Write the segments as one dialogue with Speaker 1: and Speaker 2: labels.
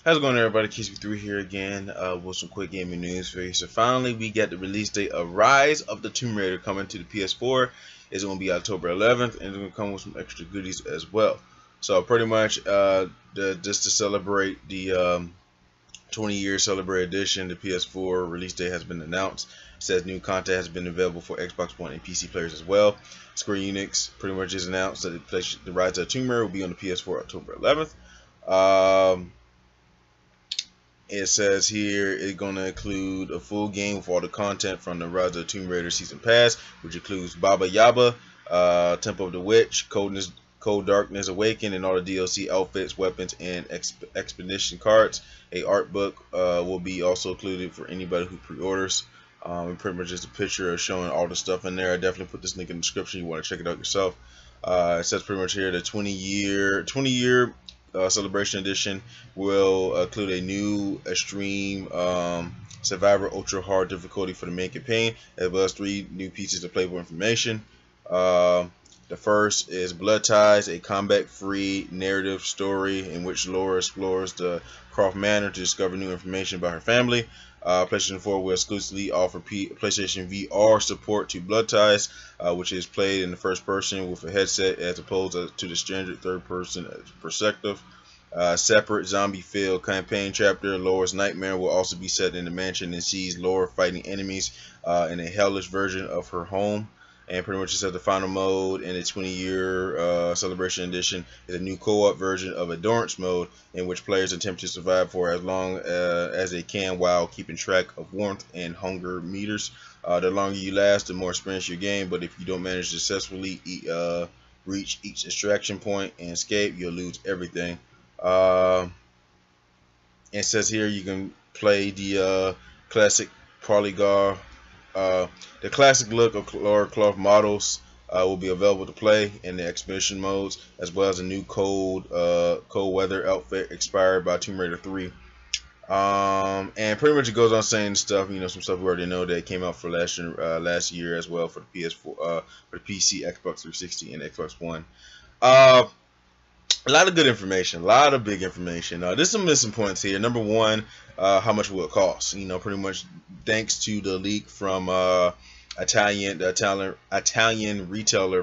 Speaker 1: How's it going, everybody? Kitezh here again with some quick gaming news for you. So finally, we got the release date of Rise of the Tomb Raider coming to the PS4. It's going to be October 11th, and it's going to come with some extra goodies as well. So pretty much, just to celebrate the 20-year Celebrate Edition, the PS4 release date has been announced. It says new content has been available for Xbox One and PC players as well. Square Enix pretty much just announced that the Rise of the Tomb Raider will be on the PS4 October 11th. It says here it's going to include a full game with all the content from the Rise of the Tomb Raider Season Pass, which includes Baba Yaba, Temple of the Witch, Cold Darkness Awakened, and all the DLC outfits, weapons, and expedition cards. A art book will be also included for anybody who pre-orders. And pretty much just a picture of showing all the stuff in there. I definitely put this link in the description. You want to check it out yourself. It says pretty much here the 20-year Celebration Edition will include a new extreme survivor ultra hard difficulty for the main campaign, as well as 3 new pieces of playable information. The first is Blood Ties, a combat-free narrative story in which Lara explores the Croft Manor to discover new information about her family. PlayStation 4 will exclusively offer PlayStation VR support to Blood Ties, which is played in the first person with a headset as opposed to the standard third person perspective. Separate zombie-filled campaign chapter, Lara's Nightmare, will also be set in the mansion and sees Lara fighting enemies in a hellish version of her home. And pretty much it says the final mode in the 20-year Celebration Edition is a new co-op version of Endurance mode, in which players attempt to survive for as long as they can while keeping track of warmth and hunger meters. The longer you last, the more experience you gain, but if you don't manage to successfully reach each extraction point and escape, you'll lose everything. It says here you can play the classic polygon. The classic look of Lara Croft models will be available to play in the expedition modes, as well as a new cold weather outfit inspired by Tomb Raider 3. And pretty much it goes on saying stuff, some stuff we already know that came out for last year as well for the PS4, for the PC, Xbox 360, and Xbox One. A lot of good information, a lot of big information. There's some missing points here. Number one, how much will it cost? Pretty much thanks to the leak from Italian retailer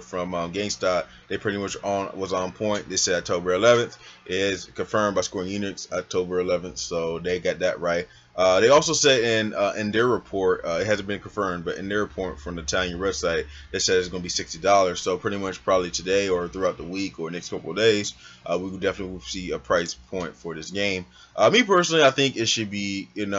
Speaker 1: from GameStop, they pretty much was on point. They said October 11th is confirmed by Square Enix, October 11th, so they got that right. They also said in their report, it hasn't been confirmed, but in their report from the Italian website, they said it's going to be $60. So pretty much probably today or throughout the week or next couple of days, we will definitely see a price point for this game. Me personally, I think it should be, with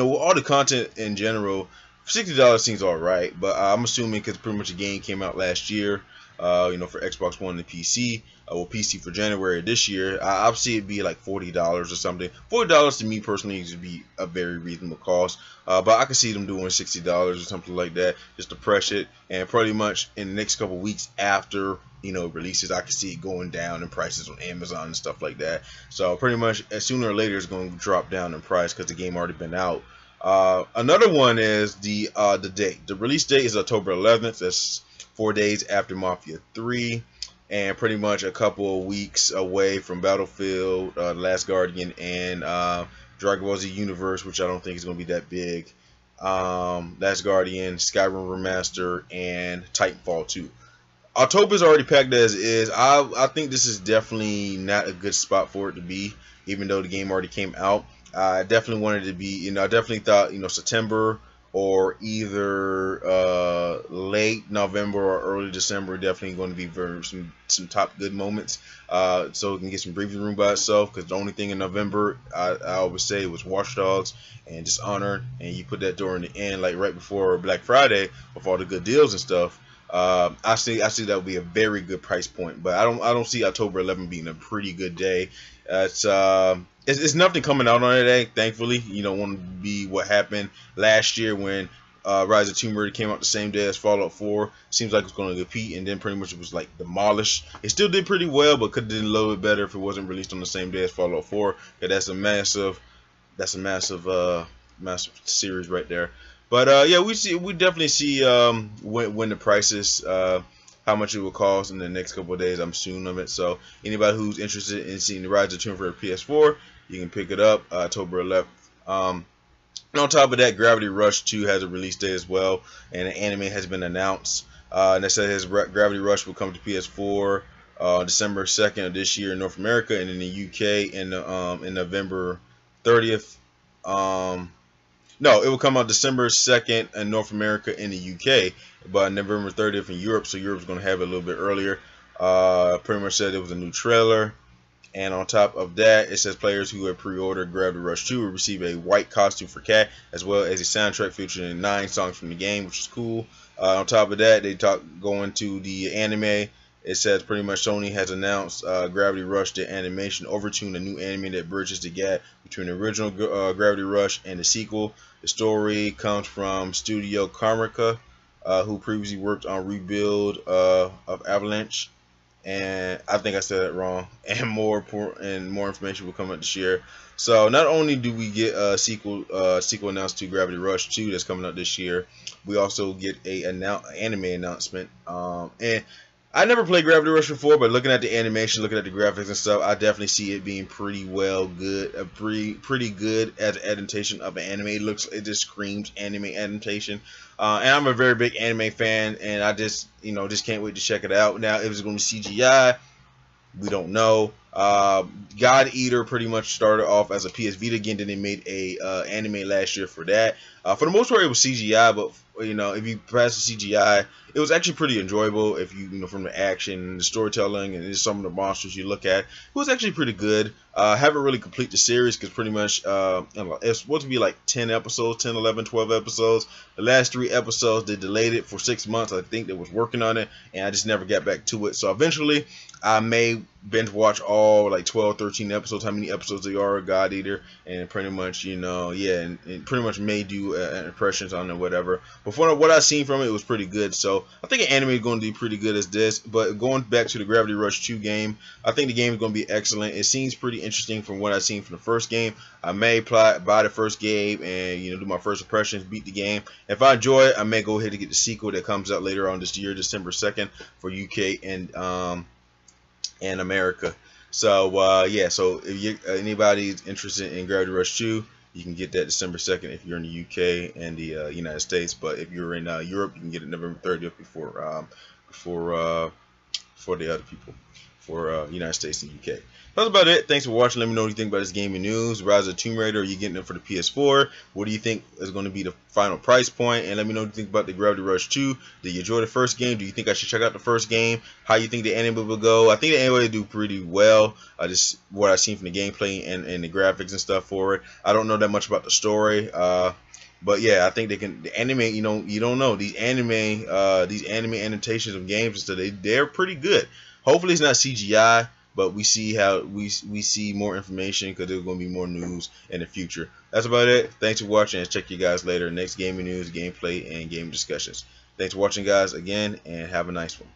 Speaker 1: all the content in general, $60 seems all right. But I'm assuming because pretty much the game came out last year, for Xbox One and PC, PC for January this year, I'll see it be like $40 or something. $40 to me personally would be a very reasonable cost, but I could see them doing $60 or something like that just to press it, and pretty much in the next couple weeks after releases, I could see it going down in prices on Amazon and stuff like that. So pretty much sooner or later it's going to drop down in price because the game already been out. Another one is the date. The release date is October 11th. That's 4 days after Mafia 3, and pretty much a couple of weeks away from Battlefield, The Last Guardian, and Dragon Ball Z Universe, which I don't think is going to be that big. Last Guardian, Skyrim Remaster, and Titanfall 2. October's already packed as is. I think this is definitely not a good spot for it to be, even though the game already came out. I definitely wanted it to be, I definitely thought, September or either late November or early December, definitely going to be some top good moments. So we can get some breathing room by itself, because the only thing in November I would say was Watch Dogs and Dishonored, and you put that during the end, like right before Black Friday, with all the good deals and stuff. I see that would be a very good price point, but I don't see October 11th being a pretty good day. It's nothing coming out on that day, thankfully. You don't want to be what happened last year when Rise of Tomb Raider came out the same day as Fallout 4. Seems like it's going to compete, and then pretty much it was like demolished. It still did pretty well, but could have done a little bit better if it wasn't released on the same day as Fallout 4. Cause that's a massive series right there. But yeah, we definitely see when the prices, how much it will cost in the next couple of days. I'm soon of it. So anybody who's interested in seeing the Rise of Tomb Raider PS4, You can pick it up October 11th. And on top of that, Gravity Rush 2 has a release date as well, and an anime has been announced. And it says Gravity Rush will come to PS4 December 2nd of this year in North America, and in the UK in November 30th. No, it will come out December 2nd in North America in the UK, but November 30th in Europe. So Europe's going to have it a little bit earlier. Pretty much said it was a new trailer. And on top of that, it says players who have pre-ordered Gravity Rush 2 will receive a white costume for Cat, as well as a soundtrack featuring 9 songs from the game, which is cool. On top of that, they going to the anime. It says pretty much Sony has announced Gravity Rush, the animation overtune, a new anime that bridges the gap between the original Gravity Rush and the sequel. The story comes from Studio Karmika, who previously worked on Rebuild of Avalanche. And I think I said it wrong. And more information will come out this year. So not only do we get a sequel announced to Gravity Rush 2 that's coming out this year, we also get a anime announcement. And I never played Gravity Rush before, but looking at the animation, looking at the graphics and stuff, I definitely see it being pretty good as an adaptation of an anime. It just screams anime adaptation. And I'm a very big anime fan, and I just can't wait to check it out. Now, if it's going to be CGI, we don't know. God Eater pretty much started off as a PS Vita game, then they made a anime last year for that. For the most part, it was CGI, but if you pass the CGI, it was actually pretty enjoyable. If you from the action, the storytelling, and just some of the monsters you look at, it was actually pretty good. Haven't really completed the series because pretty much it's supposed to be like 10 episodes, 10, 11, 12 episodes. The last 3 episodes, they delayed it for 6 months. I think they was working on it, and I just never got back to it. So eventually, I may binge watch all like 12, 13 episodes, how many episodes they are of God Eater, and pretty much, and pretty much may do impressions on it, whatever. But from what I've seen from it, it was pretty good. So I think an anime is going to do pretty good as this. But going back to the Gravity Rush 2 game, I think the game is going to be excellent. It seems pretty interesting from what I've seen from the first game. I may buy the first game and do my first impressions, beat the game. If I enjoy it, I may go ahead and get the sequel that comes out later on this year, December 2nd for UK and America. So yeah, so if anybody's interested in Gravity Rush 2, you can get that December 2nd if you're in the UK and the United States. But if you're in Europe, you can get it November 30th before the other people for United States and UK. That's about it. Thanks for watching. Let me know what you think about this gaming news. Rise of the Tomb Raider, are you getting it for the PS4? What do you think is going to be the final price point? And let me know what you think about the Gravity Rush 2. Did you enjoy the first game? Do you think I should check out the first game? How you think the anime will go? I think the anime will do pretty well. Just what I've seen from the gameplay and the graphics and stuff for it. I don't know that much about the story. But yeah, I think they can. The anime, you don't know these anime annotations of games and stuff. They're pretty good. Hopefully it's not CGI. But we see more information because there's going to be more news in the future. That's about it. Thanks for watching, and check you guys later. Next gaming news, gameplay, and game discussions. Thanks for watching, guys, again, and have a nice one.